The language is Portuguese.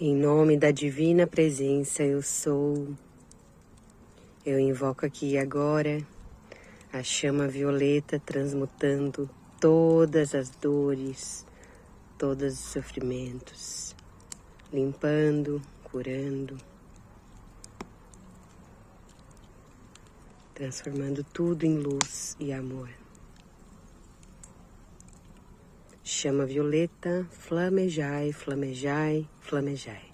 Em nome da divina presença eu sou, eu invoco aqui e agora a chama violeta transmutando todas as dores, todos os sofrimentos, limpando, curando, transformando tudo em luz e amor. Chama violeta, flamejai, flamejai, flamejai.